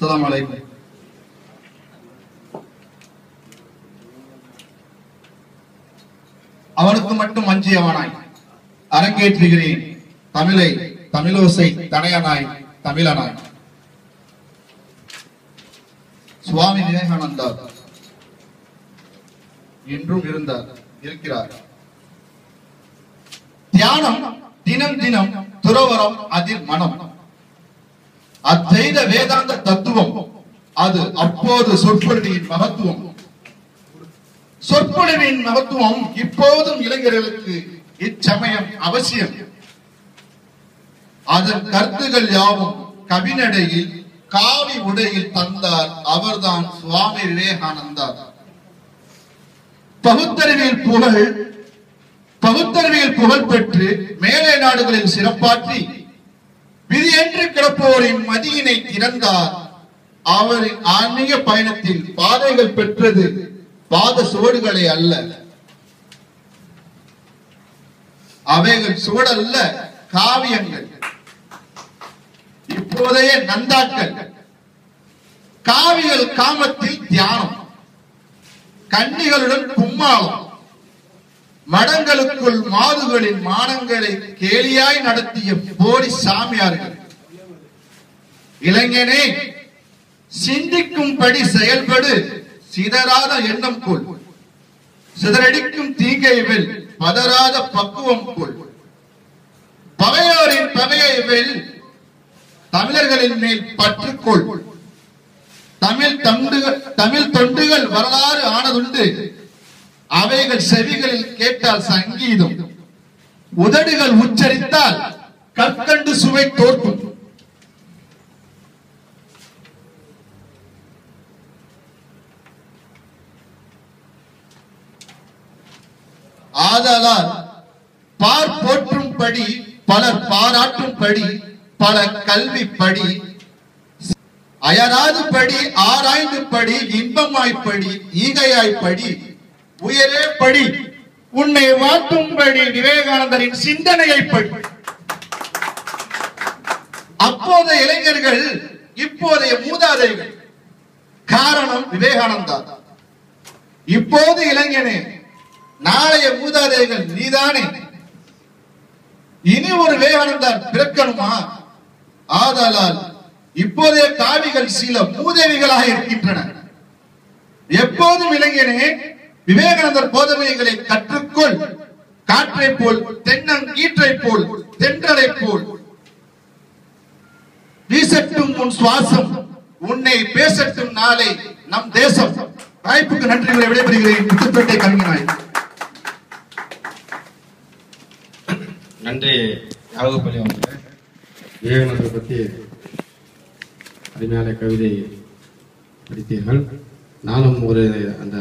அஸ்ஸலாமு அலைக்கும். அவனுக்கு மட்டும் அஞ்சியவனாய் அரங்கேற்றுகிறேன் தமிழை, தமிழோசை தனையனாய் தமிழனாய். சுவாமி விவேகானந்தா என்றும் இருக்கிறார். தியானம் தினம் தினம், துறவரம் அதில் மனம். அச்செய்த வேதாந்த தத்துவம் அது அப்போது சொற்பொழிவின் மகத்துவம். சொற்பொழிவின் மகத்துவம் இப்போதும் இளைஞர்களுக்கு இச்சமயம் அவசியம். அதன் கருத்துகள் யாவும் கவிநடையில் காவி உடையில் தந்தார் அவர்தான் சுவாமி விவேகானந்தா. பகுத்தறிவியல் புகழ் பெற்று மேலை நாடுகளில் சிறப்பாற்றி விதியென்று கிடப்போரின் மதியினை திறந்தார். அவரின் ஆன்மீக பயணத்தில் பாதைகள் பெற்றது பாத சுவடுகளை அல்ல, அவைகள் சுவடல்ல காவியங்கள், இப்போதைய நந்தாக்கள். காவியல் காமத்தில் தியானம், கன்னிகளுடன் கும்மாளம், மடங்களுக்குள் மாதுகளின் மானங்களை கேலியாய் நடத்திய போலி சாமியார்கள். இளைஞனே, சிந்திக்கும்படி செயல்படு, சிதறாத எண்ணம் கொள், சிதறடிக்கும் தீங்கை வெல், பதறாத பக்குவம் கொள். பகையோரின் பகையை வெல், தமிழர்களின் மேல் பற்றுக்கொள். தமிழ் தொண்டுகள் வரலாறு ஆனதுண்டு, அவைகள் செவிகளில் கேட்டால் சங்கீதம், உதடுகள் உச்சரித்தால் கற்கண்டு சுவை தோற்கும். ஆதலால் பார் போற்றும்படி பலர் பாராட்டும்படி பல கல்வி படி, அயராது படி, ஆராய்ந்து படி, இன்பமாய்ப்படி, ஈகையாய்ப்படி, உயரே படி, உன்னை வாழ்த்தும்படி விவேகானந்தரின் சிந்தனையை படி. அப்போதைய இளைஞர்கள் இப்போதைய மூதாதைகள். காரணம் விவேகானந்தா. இப்போது இளைஞனே, நாளைய மூதாதைகள் நீதானே. இனி ஒரு விவேகானந்தர் பிறக்கணுமா? ஆதலால் இப்போதைய காவிகள் சில மூதேவிகளாக இருக்கின்றன. எப்போதும் இளைஞனே, விவேகானந்தர் போதனைகளை கற்றுக்கொள். காற்றை போல், தென்னங்கீற்றை போல், தென்றலை போல் வீசட்டும் உன் சுவாசம், உன்னை பேசட்டும் நாளை நம் தேசம். வாய்ப்புக்கு நன்றி, விடைபெறுகிறேன். முத்துப்பேட்டை கவிஞனாய். நன்றி யாகப்பள்ளி அவங்க. விவேகானந்தரை பற்றி அருமையான கவிதை படித்தீர்கள். நானும் ஒரு அந்த